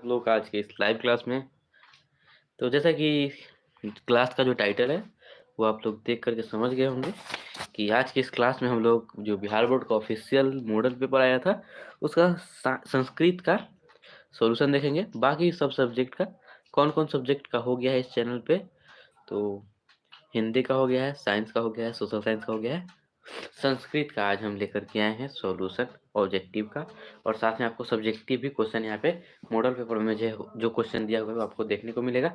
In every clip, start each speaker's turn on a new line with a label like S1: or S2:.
S1: लोग आज के इस लाइव क्लास में। तो जैसा कि क्लास का जो टाइटल है वो आप लोग देख करके समझ गए होंगे कि आज की इस क्लास में हम लोग जो बिहार बोर्ड का ऑफिशियल मॉडल पेपर आया था उसका संस्कृत का सॉल्यूशन देखेंगे। बाकी सब सब्जेक्ट का कौन कौन सब्जेक्ट का हो गया है इस चैनल पे, तो हिंदी का हो गया है, साइंस का हो गया है, सोशल साइंस का हो गया है, संस्कृत का आज हम लेकर के आए हैं सॉल्यूशन ऑब्जेक्टिव का। और साथ में आपको सब्जेक्टिव भी क्वेश्चन यहाँ पे मॉडल पेपर में जो क्वेश्चन दिया हुआ है वो आपको देखने को मिलेगा।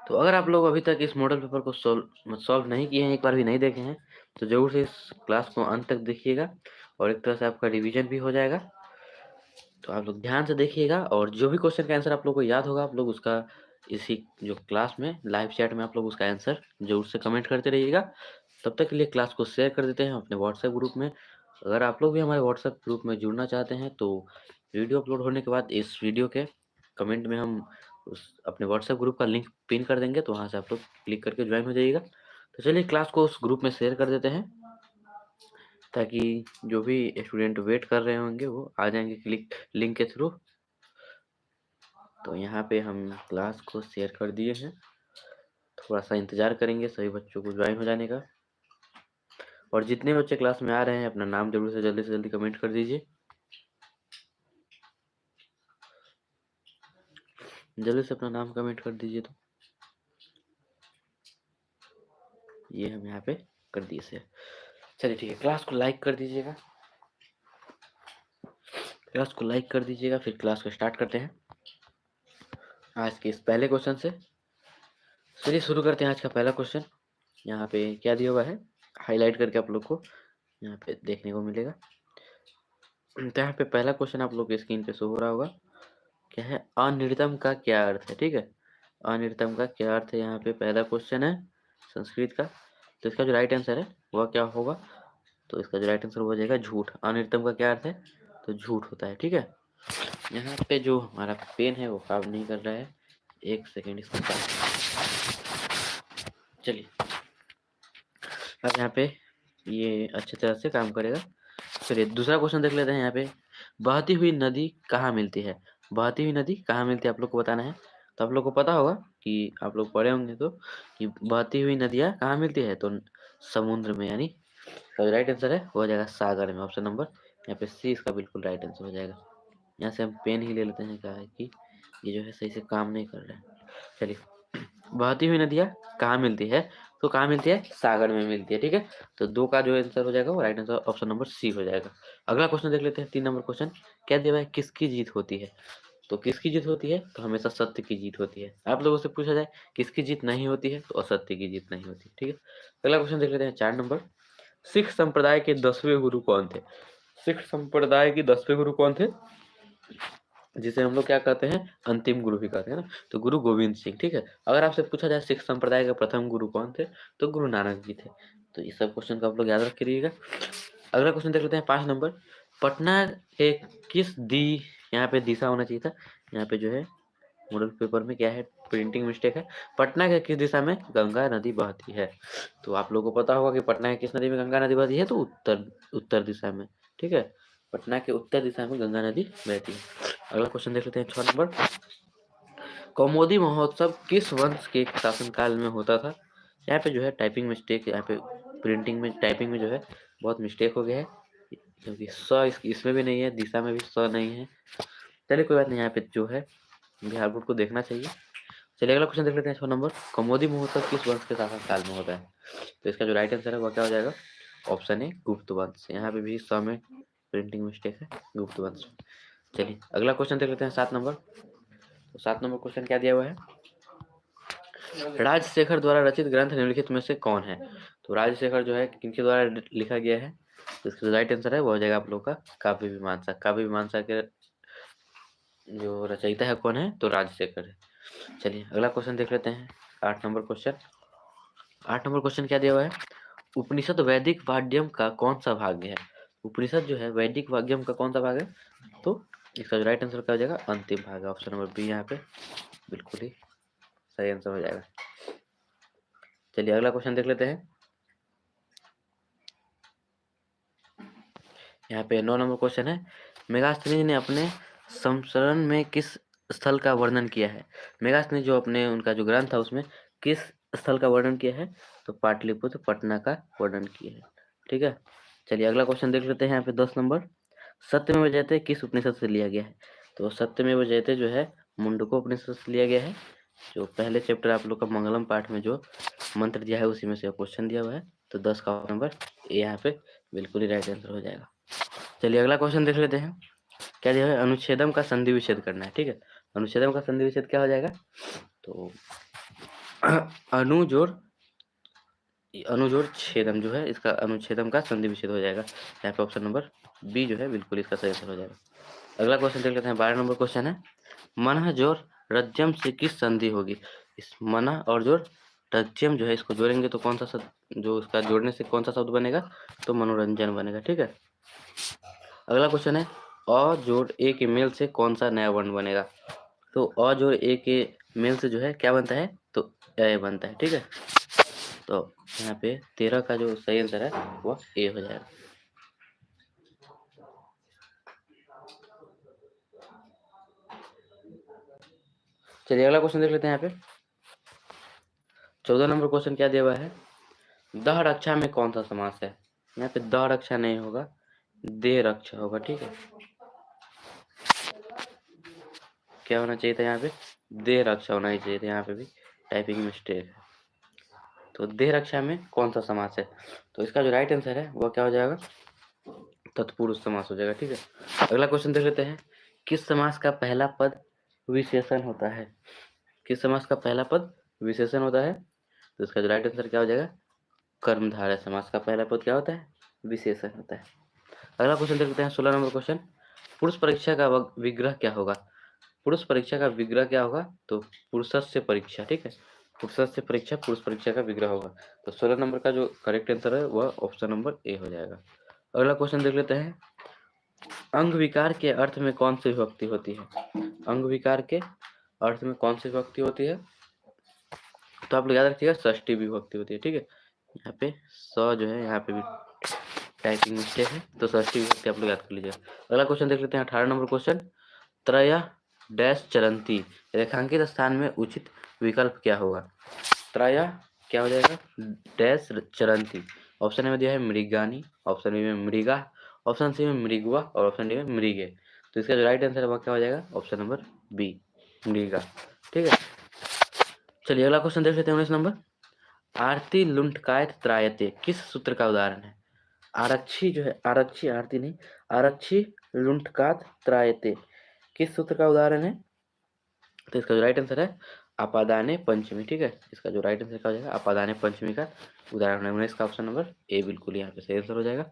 S1: तो अगर आप लोग अभी तक इस मॉडल पेपर को सॉल्व नहीं किए हैं, एक बार भी नहीं देखे हैं, तो जरूर से इस क्लास को अंत तक देखिएगा और एक तरह से आपका रिवीजन भी हो जाएगा। तो आप लोग ध्यान से देखिएगा और जो भी क्वेश्चन का आंसर आप लोग को याद होगा आप लोग उसका इसी जो क्लास में लाइव चैट में आप लोग उसका आंसर जरूर से कमेंट करते रहिएगा। तब तक के लिए क्लास को शेयर कर देते हैं अपने व्हाट्सएप ग्रुप में। अगर आप लोग भी हमारे व्हाट्सएप ग्रुप में जुड़ना चाहते हैं तो वीडियो अपलोड होने के बाद इस वीडियो के कमेंट में हम उस अपने व्हाट्सएप ग्रुप का लिंक पिन कर देंगे, तो वहाँ से आप लोग क्लिक करके ज्वाइन हो जाइएगा। तो चलिए क्लास को उस ग्रुप में शेयर कर देते हैं ताकि जो भी स्टूडेंट वेट कर रहे होंगे वो आ जाएंगे क्लिक लिंक के थ्रू। तो यहाँ पे हम क्लास को शेयर कर दिए हैं, थोड़ा सा इंतज़ार करेंगे सभी बच्चों को ज्वाइन हो जाने का। और जितने बच्चे क्लास में आ रहे हैं अपना नाम जरूर से जल्दी कमेंट कर दीजिए। जल्दी से अपना नाम कमेंट कर दीजिए। तो ये हम यहाँ पे कर दिए से। चलिए ठीक है, क्लास को लाइक कर दीजिएगा, क्लास को लाइक कर दीजिएगा। फिर क्लास को स्टार्ट करते हैं आज के इस पहले क्वेश्चन से। चलिए शुरू करते हैं आज का पहला क्वेश्चन। यहाँ पे क्या दिया हुआ है हाईलाइट करके आप लोग को यहाँ पे देखने को मिलेगा। तो यहाँ पे पहला क्वेश्चन आप लोग के स्क्रीन पे शो हो रहा होगा, क्या है अनिर्तम का क्या अर्थ है। ठीक है, अनिर्तम का क्या अर्थ है, यहाँ पे पहला क्वेश्चन है संस्कृत का। तो इसका जो राइट आंसर है वह क्या होगा, तो इसका जो राइट आंसर हो जाएगा झूठ। अनिर्तम का क्या अर्थ है, तो झूठ होता है। ठीक है, यहाँ पे जो हमारा पेन है वो काम नहीं कर रहा है, एक सेकेंड इसको चलिए अब यहाँ पे ये अच्छी तरह से काम करेगा। चलिए दूसरा क्वेश्चन देख लेते हैं। यहाँ पे बहती हुई नदी कहाँ मिलती है, बहती हुई नदी कहाँ मिलती है आप लोग को बताना है। तो आप लोग को पता होगा कि आप लोग पढ़े होंगे तो कि बहती हुई नदियाँ कहाँ मिलती है, तो समुद्र में, यानी तो राइट आंसर है हो जाएगा सागर में। ऑप्शन नंबर यहाँ पे सी इसका बिल्कुल राइट आंसर हो जाएगा। यहाँ से हम पेन ही ले लेते हैं, क्या है कि ये जो है सही से काम नहीं कर रहा है। चलिए बहती हुई नदियाँ कहाँ मिलती है, तो कहाँ मिलती है, सागर में मिलती है। ठीक है, तो दो का जो आंसर हो जाएगा वो right answer option number C हो जाएगा। अगला क्वेश्चन देख लेते हैं, 3 नंबर क्वेश्चन। क्या दिया हुआ है किसकी जीत होती है, तो किसकी जीत होती है, तो हमेशा सत्य की जीत होती है। आप लोगों से पूछा जाए किसकी जीत नहीं होती है, तो असत्य की जीत नहीं होती। ठीक है, अगला क्वेश्चन देख लेते हैं 4 नंबर। सिख संप्रदाय के 10वें गुरु कौन थे, सिख संप्रदाय के 10वें गुरु कौन थे, जिसे हम लोग क्या कहते हैं अंतिम गुरु भी कहते हैं ना, तो गुरु गोविंद सिंह। ठीक है, अगर आपसे पूछा जाए सिख संप्रदाय के प्रथम गुरु कौन थे, तो गुरु नानक जी थे। तो इस सब क्वेश्चन को आप लोग याद रखिएगा। अगला क्वेश्चन देख लेते हैं 5 नंबर। पटना के किस दी, यहाँ पे दिशा होना चाहिए था, यहाँ पे जो है मॉडल पेपर में क्या है प्रिंटिंग मिस्टेक है। पटना के किस दिशा में गंगा नदी बहती है, तो आप लोगों को पता होगा कि पटना के किस नदी में गंगा नदी बहती है, तो उत्तर उत्तर दिशा में। ठीक है, पटना के उत्तर दिशा में गंगा नदी बहती है। अगला क्वेश्चन देख लेते हैं 6 नंबर। कौमुदी महोत्सव किस वंश के शासनकाल में होता था। यहाँ पे जो है टाइपिंग मिस्टेक, यहाँ पे प्रिंटिंग में टाइपिंग में जो है बहुत मिस्टेक हो गया है, क्योंकि इसमें भी नहीं है, दिशा में भी नहीं है। चलिए कोई बात नहीं, यहाँ पे जो है बिहार बोर्ड को देखना चाहिए। चलिए अगला क्वेश्चन देख लेते हैं 6 नंबर। कौमुदी महोत्सव किस वंश के शासनकाल में होता है, तो इसका जो राइट आंसर है वह क्या हो जाएगा, ऑप्शन ए गुप्त वंश। यहाँ पे भी में प्रिंटिंग मिस्टेक है, गुप्त वंश। चलिए अगला क्वेश्चन देख लेते हैं 7 नंबर। तो 7 नंबर क्वेश्चन क्या दिया हुआ है, राजशेखर द्वारा रचित ग्रंथ निम्नलिखित में से कौन है। तो राजशेखर जो है किनके द्वारा लिखा गया है, तो इसका राइट आंसर है वो हो जाएगा आप लोग का काव्य मीमांसा। काव्य मीमांसा के जो रचयिता है कौन है, तो राजशेखर है। चलिए अगला क्वेश्चन देख लेते हैं 8 नंबर क्वेश्चन। 8 नंबर क्वेश्चन क्या दिया हुआ है, उपनिषद वैदिक वाद्यम का कौन सा भाग है। उपनिषद जो है वैदिक वाद्यम का कौन सा भाग है, तो इसका जो राइट आंसर क्या हो जाएगा अंतिम भाग है। ऑप्शन नंबर बी यहाँ पे बिल्कुल ही सही आंसर हो जाएगा। चलिए अगला क्वेश्चन देख लेते हैं। यहाँ पे 9 नंबर क्वेश्चन है, मेगास्थनीज ने अपने संस्मरण में किस स्थल का वर्णन किया है? मेगास्थ ने जो अपने उनका जो ग्रंथ था उसमें किस स्थल का वर्णन किया है? तो पाटलिपुत्र पटना का वर्णन किया है। ठीक है, चलिए अगला क्वेश्चन देख लेते हैं। यहाँ पे 10 नंबर, सत्यमेव जयते किस उपनिषद से लिया गया है? तो सत्यमेव जयते जो है मुंडको उपनिषद से लिया गया है। जो पहले चैप्टर आप लोग का मंगलम पाठ में जो मंत्र दिया है उसी में से क्वेश्चन दिया हुआ है। तो 10 का नंबर यहाँ पे बिल्कुल ही राइट आंसर हो जाएगा। चलिए अगला क्वेश्चन देख लेते हैं। क्या दिया है? अनुच्छेदम का संधि विच्छेद करना है। ठीक है, अनुच्छेदम का संधि विच्छेद क्या हो जाएगा? तो अनुजोड़ छेदम जो है इसका अनुच्छेदम का संधि विच्छेद हो जाएगा। यहाँ पे ऑप्शन नंबर बी जो है बिल्कुल इसका सही आंसर हो जाएगा। अगला क्वेश्चन देख लेते हैं। 12 नंबर क्वेश्चन है, मनः जोड़ रज्जम से किस संधि होगी? इस मनः और जोड़ रज्जम जो है इसको जोड़ेंगे तो कौन सा शब्द, जो इसका जोड़ने से कौन सा शब्द बनेगा? तो मनोरंजन बनेगा। ठीक है, अगला क्वेश्चन है, अ जोड़ ए के मेल से कौन सा नया वर्ण बनेगा? तो अ जोड़ ए के मेल से जो है क्या बनता है? तो ए बनता है। ठीक है, तो यहाँ पे 13 का जो सही आंसर है वो ए हो जाएगा। चलिए अगला क्वेश्चन देख लेते हैं। यहाँ पे 14 नंबर क्वेश्चन क्या दिया हुआ है? दह रक्षा में कौन सा समास है? यहाँ पे दह रक्षा नहीं होगा, दे रक्षा होगा। ठीक है, क्या होना चाहिए था? यहाँ पे दे रक्षा होना ही चाहिए था। यहाँ पे भी टाइपिंग मिस्टेक है। तो दे रक्षा में कौन सा समास है? तो इसका जो राइट आंसर है वो क्या हो जाएगा? तत्पुरुष समास हो जाएगा। ठीक है, अगला क्वेश्चन देख लेते हैं। किस समास का पहला पद विशेषण होता है? किस समास का पहला पद विशेषण होता है? तो इसका जो राइट आंसर क्या हो जाएगा? कर्मधारय समास का पहला पद क्या होता है? विशेषण होता है। अगला क्वेश्चन देख लेते हैं। 16 नंबर क्वेश्चन, पुरुष परीक्षा का विग्रह क्या होगा? पुरुष परीक्षा का विग्रह क्या होगा? तो पुरुषस्य परीक्षा। ठीक है, पुरुषस्य परीक्षा पुरुष परीक्षा का विग्रह होगा। तो 16 नंबर का जो करेक्ट आंसर है वह ऑप्शन नंबर ए हो जाएगा। अगला क्वेश्चन देख लेते हैं। अंग विकार के अर्थ में कौन सी विभक्ति होती है? अंग विकार के अर्थ में कौन सी विभक्ति होती है? तो आप लोग याद रखिएगा षष्ठी विभक्ति होती है। ठीक है, यहाँ पे स जो है यहाँ पे भी टाइपिंग मिस्टेक है, तो षष्ठी विभक्ति आप लोग याद कर लीजिएगा। अगला क्वेश्चन देख लेते हैं। 18 नंबर क्वेश्चन, त्रय डैश चरंती रेखांकित स्थान में उचित विकल्प क्या होगा? त्रय क्या हो जाएगा? डैश चरंती। ऑप्शन ए में दिया है मृगानी, ऑप्शन बी में मृगा, ऑप्शन सी में मृगवा और ऑप्शन डी में मृगे। तो इसका जो राइट आंसर है वो क्या हो जाएगा? ऑप्शन नंबर बी मृगा। ठीक है, चलिए अगला क्वेश्चन देख लेते हैं। 19 नंबर, आरती लुंठकायत त्रायते किस सूत्र का उदाहरण है? आरक्षी जो है, आरक्षी आरती नहीं, आरक्षी लुंठकात त्रायते किस सूत्र का उदाहरण है? तो इसका जो राइट आंसर है अपादाने पंचमी। ठीक है, इसका जो राइट आंसर क्या हो जाएगा? अपादाने पंचमी का उदाहरण है। 19 का ऑप्शन नंबर ए बिल्कुल यहाँ पे सही आंसर हो जाएगा।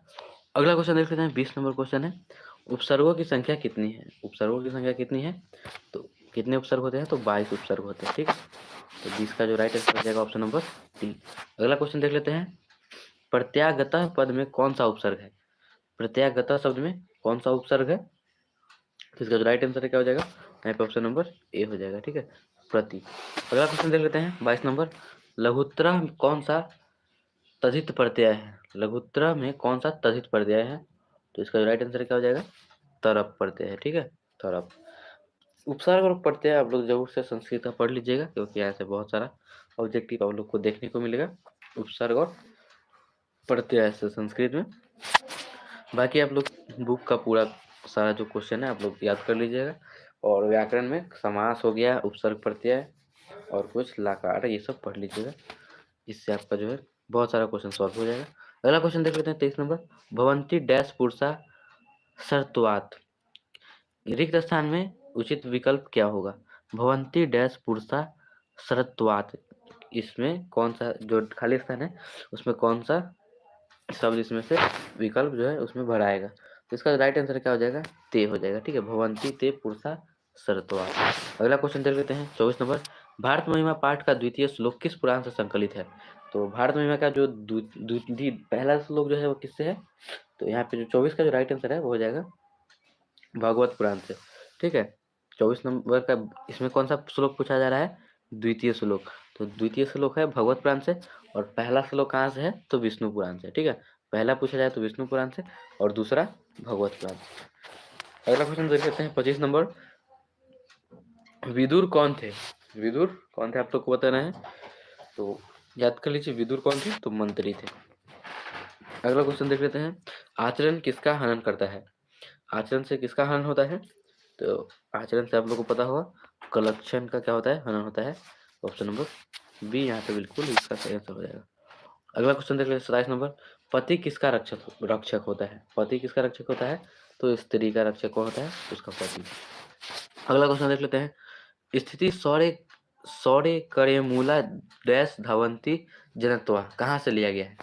S1: अगला क्वेश्चन देख लेते हैं। 20 नंबर क्वेश्चन है, उपसर्गों की संख्या कितनी है? उपसर्गों की संख्या कितनी है? तो कितने उपसर्ग होते हैं? तो 22 उपसर्ग होते हैं। ठीक है, तो 20 का जो राइट आंसर हो जाएगा ऑप्शन नंबर डी। अगला क्वेश्चन देख लेते हैं। प्रत्यागतः पद में कौन सा उपसर्ग है? प्रत्यागतः शब्द में कौन सा उपसर्ग है? तो इसका जो राइट आंसर है क्या हो जाएगा? यहाँ पे ऑप्शन नंबर ए हो जाएगा। ठीक है, प्रति। अगला क्वेश्चन देख लेते हैं। 22 नंबर, लघुत्तरा में कौन सा तद्धित प्रत्यय है? लघुत्तरा में कौन सा तद्धित प्रत्यय है? तो इसका जो राइट आंसर क्या हो जाएगा? तरफ प्रत्यय है। ठीक है, तरफ। उपसर्ग और प्रत्यय आप लोग जरूर से संस्कृत का पढ़ लीजिएगा, क्योंकि यहाँ से बहुत सारा ऑब्जेक्टिव आप लोग को देखने को मिलेगा उपसर्ग और प्रत्यय से संस्कृत में। बाकी आप लोग बुक का पूरा सारा जो क्वेश्चन है आप लोग याद कर लीजिएगा। और व्याकरण में समास हो गया, उपसर्ग प्रत्यय और कुछ लकार, ये सब पढ़ लीजिएगा। इससे आपका जो है बहुत सारा क्वेश्चन सॉल्व हो जाएगा। अगला क्वेश्चन देख लेते हैं। 23 नंबर, भवंती डैश पुरुषा शर्तवात रिक्त स्थान में उचित विकल्प क्या होगा? भवंती डैश पुरुषा शरत्वात, इसमें कौन सा जो खाली स्थान है उसमें कौन सा शब्द इसमें से विकल्प जो है उसमें भराएगा? तो इसका राइट आंसर क्या हो जाएगा? ते हो जाएगा। ठीक है, भवंती ते पुरुषा शरत्वात। अगला क्वेश्चन देख लेते हैं। 24 नंबर, भारत महिमा पाठ का द्वितीय श्लोक किस पुराण से संकलित है? तो भारत महिमा का जो पहला श्लोक जो है वो किससे है? तो यहाँ पे जो 24 का जो राइट आंसर है वो हो जाएगा भागवत पुराण से। ठीक है, 24 नंबर का इसमें कौन सा श्लोक पूछा जा रहा है? द्वितीय श्लोक। तो द्वितीय श्लोक है भगवत पुराण से, और पहला श्लोक कहाँ से है? तो विष्णु पुराण से। ठीक है, पहला पूछा जाए तो विष्णु पुराण से और दूसरा भगवत पुराण से। अगला क्वेश्चन देख लेते हैं। 25 नंबर, विदुर कौन थे? विदुर कौन थे आप लोग को बताना है, तो याद कर लीजिए विदुर कौन थे, तो मंत्री थे। अगला क्वेश्चन देख लेते हैं, आचरण किसका हनन करता है? आचरण से किसका हनन होता है? तो आचरण से आप लोग को पता होगा कलक्षण का क्या होता है, हनन होता है। ऑप्शन नंबर बी यहाँ पे बिल्कुल इसका सही आंसर हो जाएगा। अगला क्वेश्चन देख लेते हैं 27 नंबर, पति किसका रक्षक होता है? पति किसका रक्षक होता है? तो स्त्री का रक्षक कौन होता है? उसका पति। अगला क्वेश्चन देख लेते हैं, स्थिति सौर्य सौर्य करे मूला डैश धवंती जनत्वा कहाँ से लिया गया है?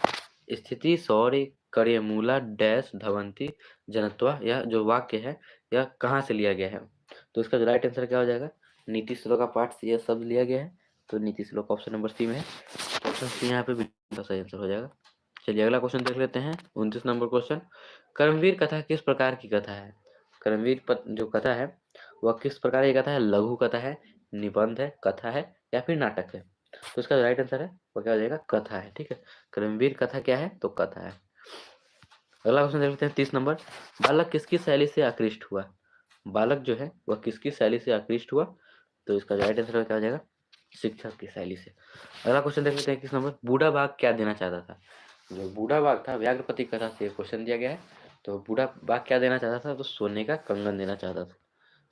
S1: स्थिति सौर्य करे मूला डैश धवंती जनत्वा, यह जो वाक्य है यह कहाँ से लिया गया है? तो इसका जो राइट आंसर क्या हो जाएगा, नीति श्लोक का पाठ से यह शब्द लिया गया है। तो नीति श्लोक ऑप्शन नंबर सी में है। ऑप्शन सी यहाँ पे बिल्कुल सही आंसर हो जाएगा। चलिए अगला क्वेश्चन देख लेते हैं 29 नंबर क्वेश्चन, कर्मवीर कथा किस प्रकार की कथा है? कर्मवीर जो कथा है वह किस प्रकार की कथा है? लघु कथा है, निबंध है, कथा है या फिर नाटक है? तो इसका राइट आंसर है वो क्या हो जाएगा, कथा है। ठीक है, कर्मवीर कथा क्या है, तो कथा है। अगला क्वेश्चन देख लेते हैं 30 नंबर, बालक किसकी शैली से आकृष्ट हुआ? बालक जो है वह किसकी शैली से आकृष्ट हुआ? तो इसका राइट आंसर क्या हो जाएगा, शिक्षक की शैली से। अगला क्वेश्चन देख लेते हैं 21 नंबर, बूढ़ा बाघ क्या देना चाहता था? जो बूढ़ा बाघ था व्याघ्रपति कथा से क्वेश्चन दिया गया है। तो बूढ़ा बाघ क्या देना चाहता था, तो सोने का कंगन देना चाहता था।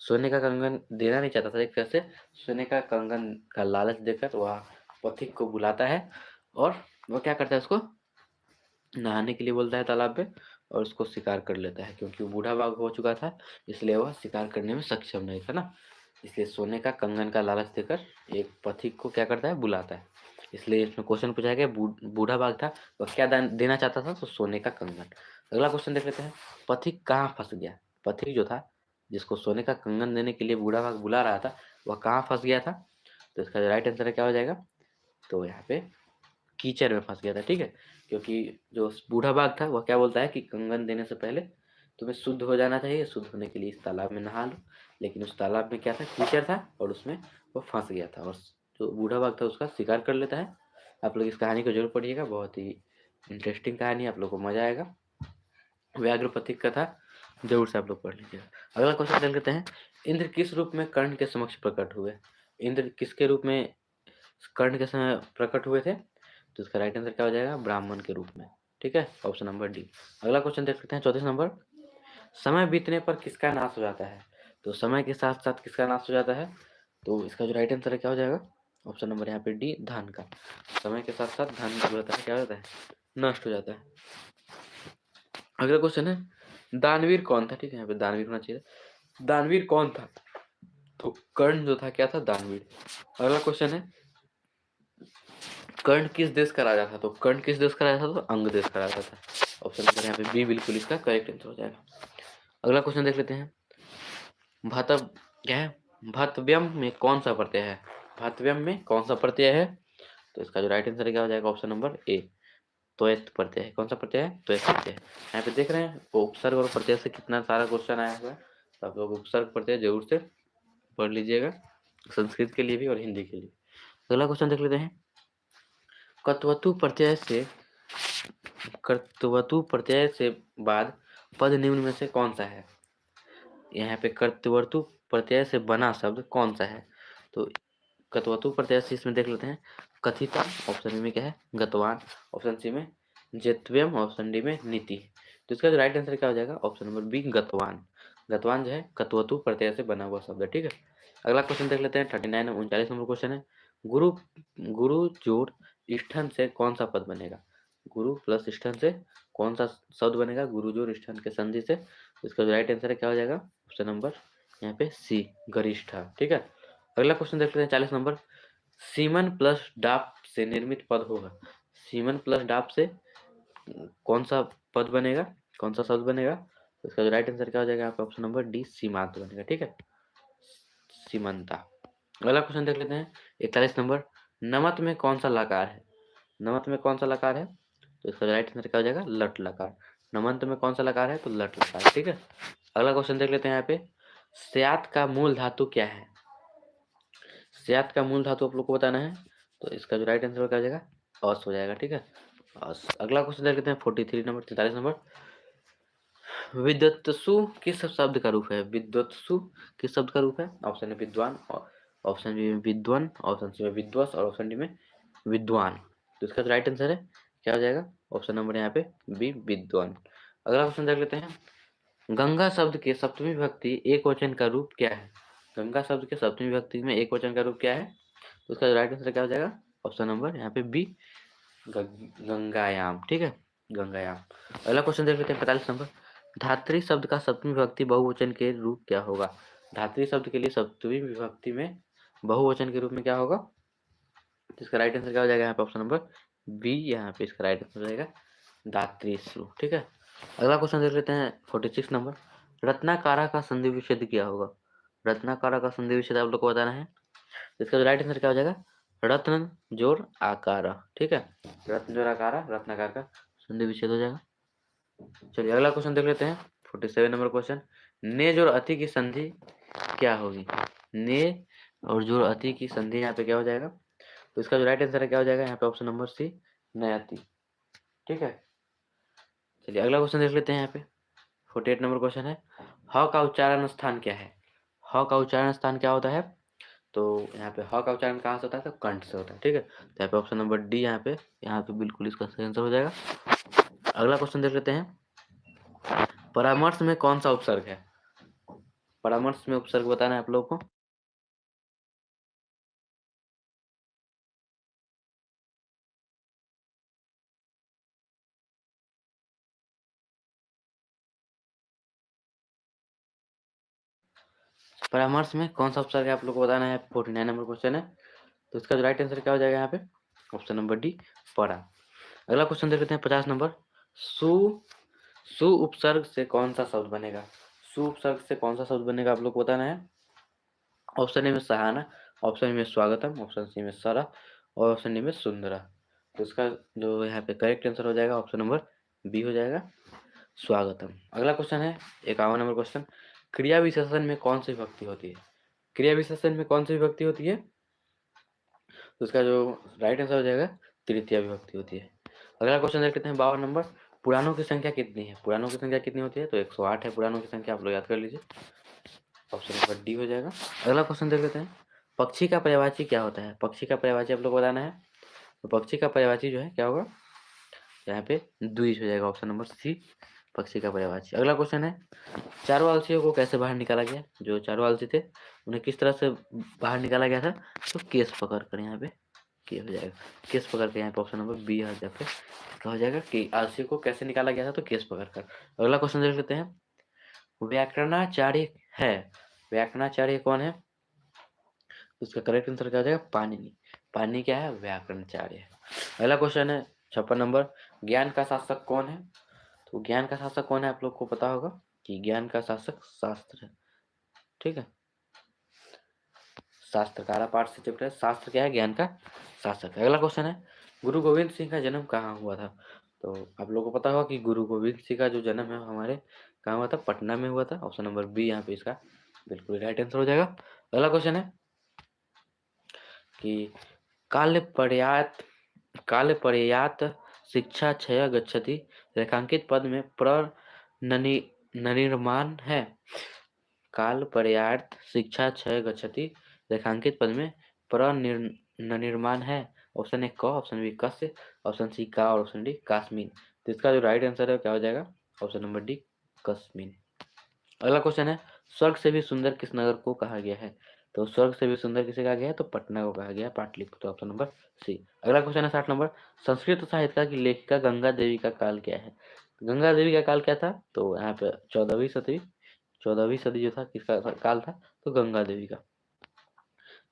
S1: सोने का कंगन देना नहीं चाहता था, एक तरह से सोने का कंगन का लालच देकर वह पथिक को बुलाता है और वह क्या करता है, उसको नहाने के लिए बोलता है तालाब में और उसको शिकार कर लेता है। क्योंकि वो बूढ़ा बाघ हो चुका था इसलिए वह शिकार करने में सक्षम नहीं था ना, इसलिए सोने का कंगन का लालच देकर एक पथिक को क्या करता है, बुलाता है। इसलिए इसमें क्वेश्चन पूछा गया बूढ़ा बाघ था वह क्या देना चाहता था, तो सोने का कंगन। अगला क्वेश्चन देख लेते हैं, पथिक कहाँ फंस गया? पथिक जो था जिसको सोने का कंगन देने के लिए बूढ़ा बाघ बुला रहा था वह कहाँ फंस गया था? तो इसका राइट आंसर क्या हो जाएगा, तो यहाँ पे कीचड़ में फंस गया था। ठीक है, क्योंकि जो बूढ़ा बाघ था वह क्या बोलता है कि कंगन देने से पहले तुम्हें शुद्ध हो जाना चाहिए, शुद्ध होने के लिए इस तालाब में नहा लो। लेकिन उस तालाब में क्या था, कीचड़ था और उसमें वो फंस गया था और जो बूढ़ा बाघ था उसका शिकार कर लेता है। आप लोग इस कहानी को जरूर पढ़िएगा, बहुत ही इंटरेस्टिंग कहानी, आप लोग को मजा आएगा। व्याघ्रपति कथा जरूर से आप लोग पढ़ लीजिएगा। अगला क्वेश्चन देख लेते हैं, इंद्र किस रूप में कर्ण के समक्ष प्रकट हुए? इंद्र किसके रूप में कर्ण के समय प्रकट हुए थे? तो इसका राइट आंसर क्या हो जाएगा, ब्राह्मण के रूप में। ठीक है, ऑप्शन नंबर डी। अगला क्वेश्चन देख लेते हैं 34 नंबर, समय बीतने पर किसका नाश हो जाता है? तो समय के साथ साथ किसका नाश हो जाता है? तो इसका जो राइट आंसर है क्या हो जाएगा, ऑप्शन नंबर यहाँ पे डी, धन का। समय के साथ साथ धन का होता है, क्या होता है, नष्ट हो जाता है। अगला क्वेश्चन है, दानवीर कौन था? ठीक है, यहाँ पे दानवीर होना चाहिए, दानवीर कौन था? तो कर्ण जो था क्या था, दानवीर। अगला क्वेश्चन है, कर्ण किस देश का राजा था? तो कर्ण किस देश का राजा था, तो अंग देश का राजा था। ऑप्शन नंबर यहाँ पे बी बिल्कुल इसका करेक्ट आंसर हो जाएगा। अगला क्वेश्चन देख लेते हैं, भातव क्या है, भातव्यम में कौन सा प्रत्यय है? भातव्यम में कौन सा प्रत्यय है? तो इसका जो राइट आंसर क्या हो जाएगा, ऑप्शन नंबर ए, त्वयत प्रत्यय है। कौन सा प्रत्यय है, त्वयत प्रत्यय। यहाँ पे देख रहे हैं वो उपसर्ग और प्रत्यय से कितना सारा क्वेश्चन आया हुआ है, तो आप लोग उपसर्ग प्रत्यय जरूर से पढ़ लीजिएगा, संस्कृत के लिए भी और हिंदी के लिए। अगला क्वेश्चन देख लेते हैं, कर्तवतु प्रत्यय से बाद पद निम्न में से कौन सा है? यहाँ पे कर्तवतु प्रत्यय से बना शब्द कौन सा है? तो कर्तवतु प्रत्यय से इसमें देख लेते हैं, कथिता, ऑप्शन बी में क्या है, गतवान, ऑप्शन सी में जेत्व्यम, ऑप्शन डी में नीति। तो इसका जो राइट आंसर क्या हो जाएगा, ऑप्शन नंबर बी, गतवान। गतवान जो है कर्तवतु प्रत्यय से बना हुआ शब्द है। ठीक है, अगला क्वेश्चन देख लेते हैं 39 39 नंबर क्वेश्चन है, गुरु गुरु जोड़ इष्ठन से कौन सा पद बनेगा? गुरु प्लस इष्ठन से कौन सा शब्द बनेगा, गुरु जोड़ इष्ठन के संधि से? इसका जो राइट आंसर है क्या हो जाएगा, ऑप्शन नंबर यहाँ पे सी, गरिष्ठा। ठीक है, अगला क्वेश्चन देख लेते हैं 40 नंबर, सीमन प्लस डाप से निर्मित पद होगा। सीमन प्लस डाप से कौन सा पद बनेगा, कौन सा शब्द बनेगा? तो इसका जो राइट आंसर क्या हो जाएगा, आपका ऑप्शन नंबर डी, सीमांत बनेगा। ठीक है, सीमंता। अगला क्वेश्चन देख लेते हैं 41 नंबर, नमत में कौन सा लकार है? नमत में कौन सा लकार है? तो इसका राइट आंसर क्या हो जाएगा, लट लकार। नमंत में कौन सा लकार है, तो लट लकार। ठीक है, अगला क्वेश्चन देख लेते हैं यहाँ पे, स्यात का मूल धातु क्या है? स्यात का मूल धातु आप लोग को बताना है, तो इसका जो राइट आंसर क्या हो जाएगा, अस हो जाएगा। ठीक है, अस। अगला क्वेश्चन देख लेते हैं 43 नंबर 43 नंबर, विद्वत्सु किस शब्द का रूप है? विद्वत्सु किस शब्द का रूप है? ऑप्शन है विद्वान, ऑप्शन बी में विद्वान, ऑप्शन सी में विद्वस और ऑप्शन डी में विद्वान। तो इसका जो राइट आंसर है क्या हो जाएगा? ऑप्शन नंबर यहाँ पे बी विद्वान। अगला क्वेश्चन देख लेते हैं। गंगा शब्द के सप्तमी विभक्ति एक वचन का रूप क्या है? गंगा शब्द के सप्तमी विभक्ति में एक वचन का रूप क्या है? तो उसका राइट आंसर क्या हो जाएगा? ऑप्शन नंबर यहाँ पे बी गंगायाम। ठीक है, गंगायाम। अगला क्वेश्चन देख लेते हैं 45 नंबर। धात्री शब्द का सप्तमी विभक्ति बहुवचन के रूप क्या होगा? धात्री शब्द के लिए सप्तमी विभक्ति में बहुवचन के रूप में क्या होगा? तो इसका राइट आंसर क्या हो जाएगा यहाँ पे? ऑप्शन नंबर बी यहाँ पे इसका राइट आंसर हो जाएगा धात्रीसु। ठीक है, अगला क्वेश्चन देख लेते हैं 46 नंबर। रत्नाकारा का संधि विच्छेद क्या होगा? रत्नाकारा का संधि विच्छेद आप लोग को बताना है। तो इसका राइट आंसर क्या हो जाएगा? रत्न जोड़ आकार। ठीक है, रत्न जोड़ आकार, रत्नाकार का संधि विच्छेद हो जाएगा। चलिए अगला क्वेश्चन देख लेते हैं 47 नंबर क्वेश्चन। ने जोड़ अति की संधि क्या होगी? ने और जोड़ अति की संधि यहाँ पे क्या हो जाएगा? तो इसका जो राइट आंसर है क्या हो जाएगा यहाँ पे? ऑप्शन नंबर सी नयाति। ठीक है, चलिए अगला क्वेश्चन देख लेते हैं। यहाँ पे 48 नंबर क्वेश्चन है। ह का उच्चारण स्थान क्या है? ह का उच्चारण स्थान क्या होता है? तो यहाँ पे ह का उच्चारण कहाँ से होता है? तो कंठ से होता है। ठीक है, तो यहाँ पे ऑप्शन नंबर डी यहाँ पे बिल्कुल इसका सही आंसर हो जाएगा। अगला क्वेश्चन देख लेते हैं। परामर्श में कौन सा उपसर्ग है? परामर्श में उपसर्ग बताना है आप लोगों को। परामर्श में कौन सा उपसर्ग है आप लोग को बताना है। 49 नंबर क्वेश्चन है, तो इसका जो राइट आंसर क्या हो जाएगा यहाँ पे? ऑप्शन नंबर डी परा। अगला क्वेश्चन देख लेते हैं 50 नंबर। सु सु उपसर्ग से कौन सा शब्द बनेगा? सु उपसर्ग से कौन सा शब्द बनेगा आप लोग को बताना है। ऑप्शन ए में सहाना, ऑप्शन ए में स्वागतम, ऑप्शन सी में सरा और ऑप्शन डी में सुंदरा। तो इसका जो यहाँ पे करेक्ट आंसर हो जाएगा ऑप्शन नंबर बी हो जाएगा स्वागतम। अगला क्वेश्चन है 51 नंबर क्वेश्चन। क्रिया विशेषण में कौन सी विभक्ति होती है? क्रिया विशेषण में कौन सी विभक्ति होती है? तो इसका जो राइट आंसर हो जाएगा तृतीय विभक्ति होती है। अगला क्वेश्चन देख लेते हैं 52 नंबर। पुराणों की संख्या कितनी है? पुराणों की संख्या कितनी होती है? तो 108 है पुराणों की संख्या, आप लोग याद कर लीजिए। ऑप्शन नंबर डी हो जाएगा। अगला क्वेश्चन देख लेते हैं। पक्षी का पर्यायवाची क्या होता है? पक्षी का पर्यायवाची आप लोग को बताना है। तो पक्षी का पर्यायवाची जो है क्या होगा? यहाँ पे द्विज हो जाएगा, ऑप्शन नंबर सी पक्षी का पर्यायवाची। अगला क्वेश्चन है। चारों आलसियों को कैसे बाहर निकाला गया? जो चारों आलसी थे उन्हें किस तरह से बाहर निकाला गया था? तो केस पकड़ कर, यहाँ पे के हो जाएगा, केस पकड़ के। यहाँ पे ऑप्शन नंबर बी हो जाएगा, क्या हो जाएगा कि आलसी को कैसे निकाला गया था? तो केस पकड़ कर। अगला क्वेश्चन देख लेते हैं। व्याकरणाचार्य है, व्याकरणाचार्य कौन है? उसका करेक्ट आंसर क्या हो जाएगा? पाणिनि। पाणिनि क्या है? व्याकरणाचार्य। अगला क्वेश्चन है 56 नंबर। ज्ञान का शासक कौन है? तो ज्ञान का शासक कौन है आप लोग को पता होगा कि ज्ञान का शासक शास्त्र है। ठीक है, शास्त्रकारा पाठ से चैप्टर है, शास्त्र क्या है? ज्ञान का शासक है। अगला क्वेश्चन है। गुरु गोविंद सिंह का जन्म कहाँ हुआ था? तो आप लोगों को पता होगा कि गुरु गोविंद सिंह का जो जन्म है हमारे कहाँ हुआ था? पटना में हुआ था। ऑप्शन नंबर बी यहाँ पे इसका बिल्कुल राइट आंसर हो जाएगा। अगला क्वेश्चन है कि काल पर्यात शिक्षा क्षय गच्छति रेखांकित पद में प्र ननिर्माण है। काल पर्यात शिक्षा क्षय गच्छति रेखांकित पद में प्र ननिर्माण है। ऑप्शन ए क, ऑप्शन बी कस्य, ऑप्शन सी का और ऑप्शन डी कास्मीन। तो इसका जो राइट आंसर है क्या हो जाएगा? ऑप्शन नंबर डी कस्मीन। अगला क्वेश्चन है। स्वर्ग से भी सुंदर किस नगर को कहा गया है? तो स्वर्ग से भी सुंदर किसे कहा गया है? तो पटना को कहा गया है, पाटलिपुत्र। ऑप्शन नंबर सी। अगला क्वेश्चन है 60 नंबर। संस्कृत साहित्य की लेखिका गंगा देवी का काल क्या है? गंगा देवी का काल क्या था? तो यहाँ पे 14वीं सदी जो था किसका काल था? तो गंगा देवी का।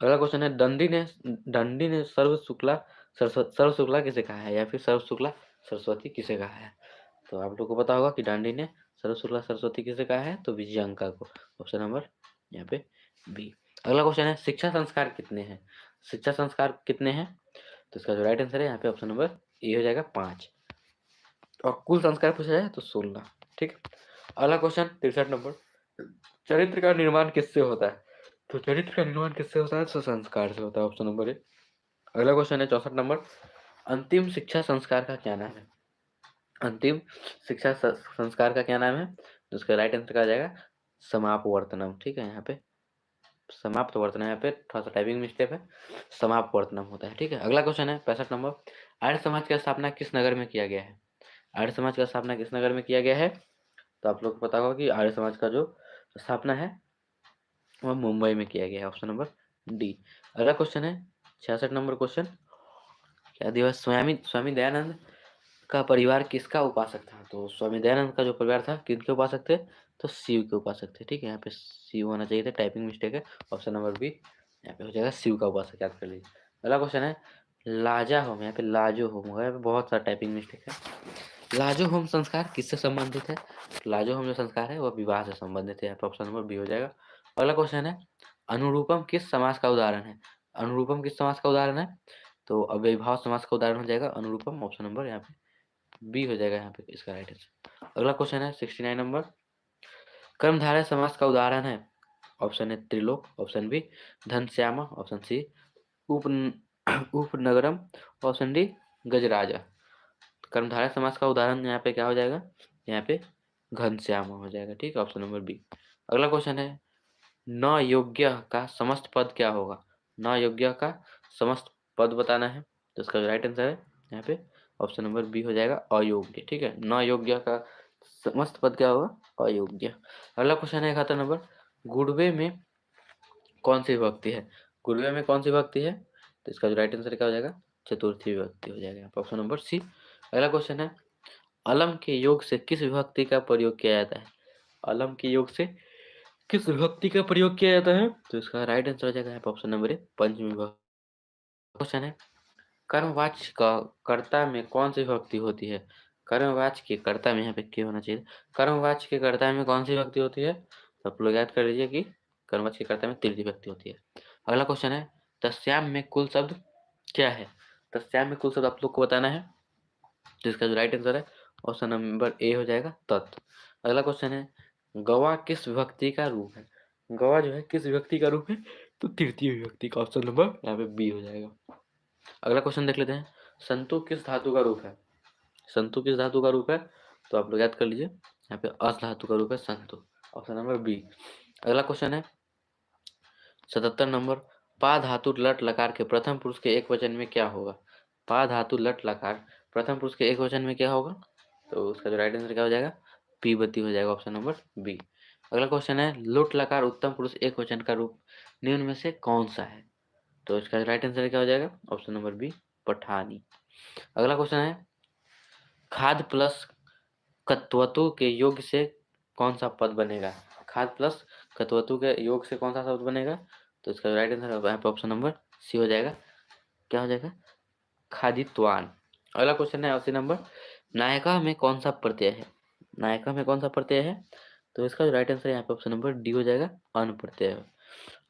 S1: अगला क्वेश्चन है। दंडी ने सर्व शुक्ला किसे कहा है, या फिर सर्व शुक्ला सरस्वती किसे कहा है? तो आप लोग को पता होगा कि दांडी ने सर्व शुक्ला सरस्वती किसे कहा है? तो विजयांका को। ऑप्शन नंबर यहाँ पे बी। अगला क्वेश्चन है। शिक्षा संस्कार कितने हैं? शिक्षा संस्कार कितने हैं? तो इसका जो राइट आंसर है यहाँ पे ऑप्शन नंबर ए हो जाएगा 5। और कुल संस्कार पूछा जाए तो 16। ठीक है, अगला क्वेश्चन 63 नंबर। चरित्र का निर्माण किससे होता है? तो चरित्र का निर्माण किससे होता है? तो संस्कार से होता है, ऑप्शन नंबर ए। अगला क्वेश्चन है 64 नंबर। अंतिम शिक्षा संस्कार का क्या नाम है? अंतिम शिक्षा संस्कार का क्या नाम है? तो उसका राइट आंसर क्या आ जाएगा? समापवर्तनम। ठीक है, यहाँ पे समाप्त वर्तनम, यहाँ पे थोड़ा सा टाइपिंग मिस्टेक है, समाप्त वर्तनम होता है, ठीक है। अगला क्वेश्चन है 65 नंबर, आर्य समाज की स्थापना किस नगर में किया गया है? आर्य समाज का स्थापना किस नगर में किया गया है? तो आप लोग को पता होगा कि आर्य समाज का जो स्थापना है वह मुंबई में किया गया है, ऑप्शन नंबर डी। अगला क्वेश्चन है 66 नंबर क्वेश्चन, क्या दिवस स्वामी स्वामी दयानंद का परिवार किसका उपासक था? तो स्वामी दयानंद का जो परिवार था किसके उपासक थे? तो शिव के उपासक थे, ठीक है। यहाँ पे शिव होना चाहिए था, टाइपिंग मिस्टेक है, ऑप्शन नंबर बी यहाँ पे हो जाएगा शिव का उपासक, याद कर लीजिए। अगला क्वेश्चन है लाजा होम, यहाँ पे लाजो होम होगा, यहाँ पे बहुत सारा टाइपिंग मिस्टेक है। लाजो होम संस्कार किससे संबंधित है? लाजो होम जो संस्कार है वह विवाह से संबंधित है, यहाँ पे ऑप्शन नंबर बी हो जाएगा। अगला क्वेश्चन है अनुरूपम किस समास का उदाहरण है? अनुरूपम किस समास का उदाहरण है? तो अव्ययीभाव समास का उदाहरण हो जाएगा अनुरूपम, ऑप्शन नंबर यहाँ पे बी हो जाएगा यहाँ पे इसका राइट आंसर। अगला क्वेश्चन है 69 नंबर, कर्मधारय समास का उदाहरण है? ऑप्शन है त्रिलोक, ऑप्शन बी धनश्यामा, ऑप्शन सी उप उपनगरम, ऑप्शन डी गजराजा। कर्मधारय समास का उदाहरण यहाँ पे क्या हो जाएगा? यहाँ पे घनश्यामा हो जाएगा, ठीक है, ऑप्शन नंबर बी। अगला क्वेश्चन है न योग्य का समस्त पद क्या होगा? न योग्य का समस्त पद बताना है, तो इसका राइट आंसर है यहाँ पे ऑप्शन नंबर बी हो जाएगा अयोग्य, ठीक है। न योग्य का समस्त पद क्या होगा? अयोग्य। अगला क्वेश्चन है 71 नंबर, गुड़वे में कौन सी विभक्ति है? गुड़वे में कौन सी विभक्ति है? तो इसका जो राइट आंसर क्या हो जाएगा? चतुर्थी विभक्ति हो जाएगा, ऑप्शन नंबर सी। अगला क्वेश्चन है अलम के योग से किस विभक्ति का प्रयोग किया जाता है? अलम के योग से किस विभक्ति का प्रयोग किया जाता है? तो इसका राइट आंसर हो जाएगा यहाँ पे ऑप्शन नंबर ए पंचमी विभक्ति। क्वेश्चन है कर्मवाच्य का कर्ता में कौन सी विभक्ति होती है? कर्मवाच्य के कर्ता में यहाँ पे क्या होना चाहिए? कर्मवाच्य के कर्ता में कौन सी विभक्ति होती है? तो आप लोग याद कर लीजिए कि कर्मवाच्य के कर्ता में तृतीय विभक्ति होती है। अगला क्वेश्चन है तस्याम में कुल शब्द क्या है? तस्याम में कुल शब्द आप लोग को बताना है, जिसका जो राइट आंसर है ऑप्शन नंबर ए हो जाएगा तत्। अगला क्वेश्चन है गवा किस विभक्ति का रूप है? गवा जो है किस विभक्ति का रूप है? तो तृतीय विभक्ति का, ऑप्शन नंबर यहाँ पे बी हो जाएगा। अगला क्वेश्चन देख लेते हैं संतु किस धातु का रूप है? संतु किस धातु का रूप है? तो आप लोग याद कर लीजिए यहाँ पे अस धातु का रूप है संतु, ऑप्शन नंबर बी। अगला क्वेश्चन है 77 नंबर, पा धातु लट लकार के प्रथम पुरुष के एक वचन में क्या होगा? पा धातु लट लकार प्रथम पुरुष के एक वचन में क्या होगा? तो उसका जो राइट आंसर क्या हो जाएगा? पीबती हो जाएगा, ऑप्शन नंबर बी। अगला क्वेश्चन है लुट लकार उत्तम पुरुष एक वचन का रूप निम्न में से कौन सा है? तो इसका राइट आंसर क्या हो जाएगा? ऑप्शन नंबर बी पठानी। अगला क्वेश्चन है खाद प्लस कत्वतु के योग से कौन सा पद बनेगा? खाद प्लस कत्वतु के योग से कौन सा शब्द बनेगा? तो इसका राइट आंसर यहाँ पे ऑप्शन नंबर सी हो जाएगा, क्या हो जाएगा? खादित्वान। अगला क्वेश्चन है 80 नंबर, नायका में कौन सा प्रत्यय है? नायका में कौन सा प्रत्यय है? तो इसका राइट आंसर यहाँ पे ऑप्शन नंबर डी हो जाएगा अन प्रत्यय।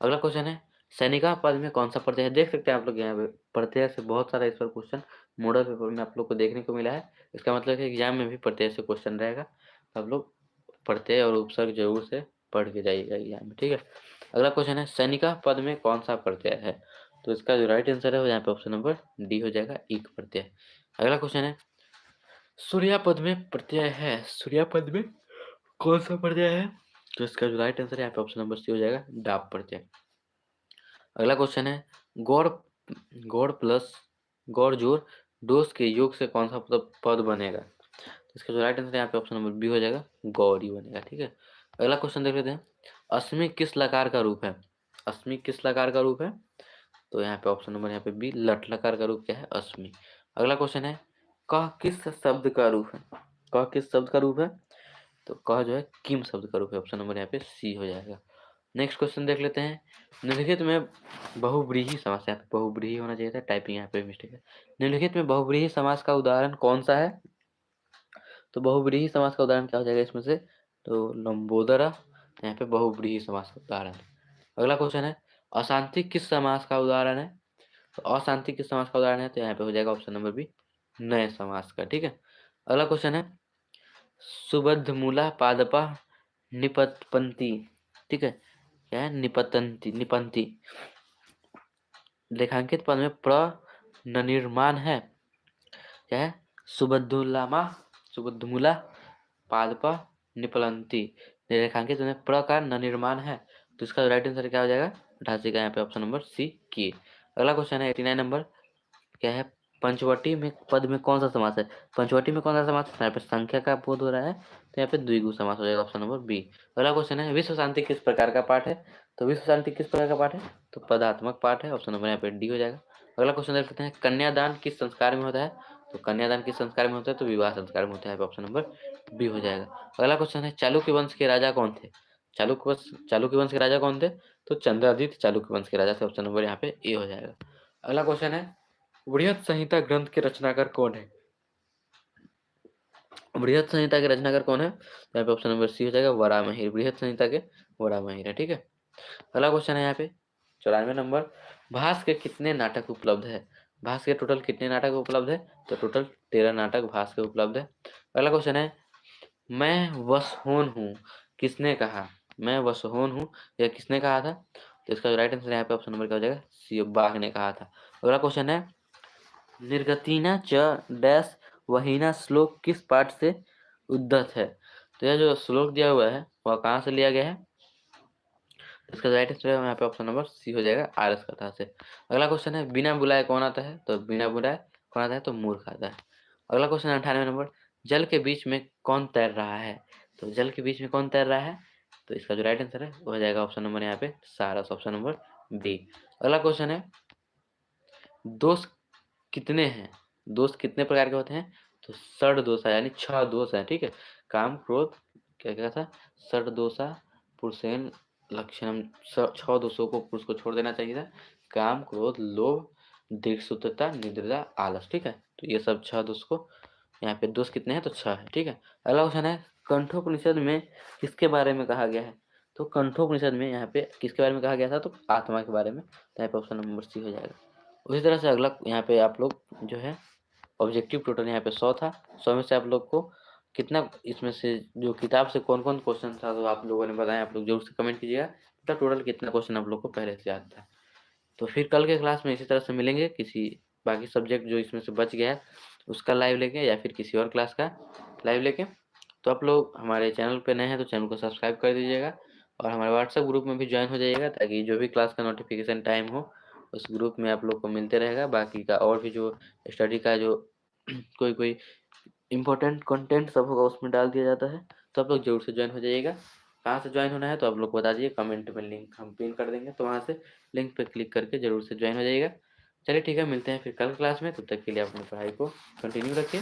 S1: अगला क्वेश्चन है सैनिका पद में कौन सा प्रत्यय है? देख सकते हैं आप लोग यहाँ पे प्रत्यय से बहुत सारा इस पर क्वेश्चन मॉडल पेपर में आप लोग को देखने को मिला है। इसका मतलब है एग्जाम में भी प्रत्यय से क्वेश्चन रहेगा, आप लोग प्रत्यय और उपसर्ग जरूर से पढ़ के जाइएगा एग्जाम में, ठीक है। अगला क्वेश्चन है सैनिका पद में कौन सा प्रत्यय है? तो इसका जो राइट आंसर है वो यहाँ पे ऑप्शन नंबर डी हो जाएगा इक प्रत्यय। अगला क्वेश्चन है सूर्या पद में प्रत्यय है, सूर्या पद में कौन सा प्रत्यय है? तो इसका जो राइट आंसर है यहाँ पे ऑप्शन नंबर सी हो जाएगा डाप प्रत्यय। अगला क्वेश्चन है गौड़ गौड़ प्लस गौड़ जोड़ डोस के योग से कौन सा पद बनेगा? इसका जो राइट आंसर है यहाँ पे ऑप्शन नंबर बी हो जाएगा गौरी बनेगा, ठीक है। अगला क्वेश्चन देख लेते हैं अस्मि किस लकार का रूप है? अस्मि किस लकार का रूप है? तो यहाँ पे ऑप्शन नंबर यहाँ पे बी लट लकार का रूप क्या है? अस्मि। अगला क्वेश्चन है कह किस शब्द का रूप है? कह किस शब्द का रूप है? तो कह जो है किम शब्द का रूप है, ऑप्शन नंबर यहाँ पे सी हो जाएगा। नेक्स्ट क्वेश्चन देख लेते हैं निम्नलिखित में बहुव्रीहि समास, यहाँ पे बहुव्रीहि होना चाहिए था, टाइपिंग यहाँ पे मिस्टेक है। निम्नलिखित में बहुव्रीहि समास का उदाहरण कौन सा है? तो बहुव्रीहि समास का उदाहरण क्या हो जाएगा इसमें से? तो लंबोदरा यहाँ पे बहुव्रीहि समास का उदाहरण है। अगला क्वेश्चन है अशांति किस समास का उदाहरण है? तो अशांति किस समास का उदाहरण है? तो यहाँ पे हो जाएगा ऑप्शन नंबर बी नए समास का, ठीक है। अगला क्वेश्चन है सुबद्ध मूला पादपा निपतपंती, ठीक है, क्या है? निपतंती निपंती लेखांकित पद में प्र निर्माण है, क्या है? सुबद्धुलामा सुबद्धमूला पादपा निपलंती रेखांकित में प्र का निर्माण है, तो इसका राइट आंसर क्या हो जाएगा? 88 का यहाँ पे ऑप्शन नंबर सी किए। अगला क्वेश्चन है 89 नंबर, क्या है, पंचवटी में पद में कौन सा समास है? पंचवटी में कौन सा समास है? यहाँ पे संख्या का बोध हो रहा है, तो यहाँ पे द्विगु समास हो जाएगा, ऑप्शन नंबर बी। अगला क्वेश्चन है विश्व शांति किस प्रकार का पाठ है? तो विश्व शांति किस प्रकार का पाठ है? तो पदात्मक पाठ है, ऑप्शन नंबर यहाँ पे डी हो जाएगा। अगला क्वेश्चन देख लेते हैं, कन्यादान किस संस्कार में होता है? तो कन्यादान किस संस्कार में होता है? तो विवाह संस्कार में होता है, ऑप्शन नंबर बी हो जाएगा। अगला क्वेश्चन है चालुक्य वंश के राजा कौन थे? चालुक्य वंश के राजा कौन थे? तो चंद्रादित्य चालुक्य वंश के राजा थे, ऑप्शन नंबर यहाँ पे ए हो जाएगा। अगला क्वेश्चन है बृहत संहिता ग्रंथ के रचनाकार कौन है? बृहत संहिता के रचनाकार कौन है? यहाँ पे ऑप्शन नंबर सी हो जाएगा, वराहमिहिर। बृहत संहिता के वराहमिहिर है, ठीक है। अगला क्वेश्चन है यहाँ पे 94 नंबर, भास के कितने नाटक उपलब्ध है? भास के टोटल कितने नाटक उपलब्ध है? तो टोटल 13 नाटक भास के उपलब्ध है। अगला क्वेश्चन है मैं वसहोन हूँ किसने कहा? मैं वसहोन हूँ यह किसने कहा था? तो इसका जो राइट आंसर यहाँ पे ऑप्शन नंबर क्या हो जाएगा, सी, बाघ ने कहा था। अगला क्वेश्चन है निर्गतिना च डैश वहीना श्लोक किस पाठ से उद्धत है? तो यह जो श्लोक दिया हुआ है वह कहाँ से लिया गया है? इसका राइट आंसर यहाँ पे ऑप्शन नंबर सी हो जाएगा, आरस कथा से। अगला क्वेश्चन है बिना बुलाए कौन आता है? तो बिना बुलाए कौन आता है? तो मूर्ख आता है। अगला क्वेश्चन है 98 नंबर, जल के बीच में कौन तैर रहा है? तो जल के बीच में कौन तैर रहा है? तो इसका जो राइट आंसर है वो हो जाएगा ऑप्शन नंबर यहाँ पे सारस, ऑप्शन नंबर बी। अगला क्वेश्चन है दोष कितने हैं? दोष कितने प्रकार के होते हैं? तो षड दोष है, यानी 6 दोष है, ठीक है। काम क्रोध क्या क्या था, षड दोषा पुरुषेन लक्षणम, 6 दोषों को पुरुष को छोड़ देना चाहिए था, काम क्रोध लोभ दीर्घसूत्रता निद्रा आलस, ठीक है। तो ये सब 6 दोष को, यहाँ पे दोष कितने हैं? तो 6 है, ठीक है। अगला क्वेश्चन है कंठोपनिषद में किसके बारे में कहा गया है? तो कंठोपनिषद में यहाँ पे किसके बारे में कहा गया था? तो आत्मा के बारे में, तो यहाँ पे ऑप्शन नंबर सी हो जाएगा। उसी तरह से अगला यहाँ पे आप लोग जो है ऑब्जेक्टिव टोटल यहाँ पे 100 था, 100 में से आप लोग को कितना, इसमें से जो किताब से कौन कौन क्वेश्चन था तो आप लोगों ने बताया, आप लोग जरूर से कमेंट कीजिएगा टोटल कितना क्वेश्चन आप लोग को पहले से याद था। तो फिर कल के क्लास में इसी तरह से मिलेंगे, किसी बाकी सब्जेक्ट जो इसमें से बच गया है उसका लाइव लेके, या फिर किसी और क्लास का लाइव लेके। तो आप लोग हमारे चैनल पे नए हैं तो चैनल को सब्सक्राइब कर दीजिएगा, और हमारे व्हाट्सएप ग्रुप में भी ज्वाइन हो जाइएगा, ताकि जो भी क्लास का नोटिफिकेशन टाइम हो उस ग्रुप में आप लोग को मिलते रहेगा। बाकी का और भी जो स्टडी का जो कोई इंपॉर्टेंट कंटेंट सब होगा उसमें डाल दिया जाता है, तो आप लोग जरूर से ज्वाइन हो जाइएगा। कहाँ से ज्वाइन होना है तो आप लोग बता दीजिए, कमेंट में लिंक हम पिन कर देंगे, तो वहाँ से लिंक पे क्लिक करके जरूर से ज्वाइन हो जाइएगा। चलिए ठीक है, मिलते हैं फिर कल क्लास में, तब तक के लिए अपनी पढ़ाई को कंटिन्यू रखिए।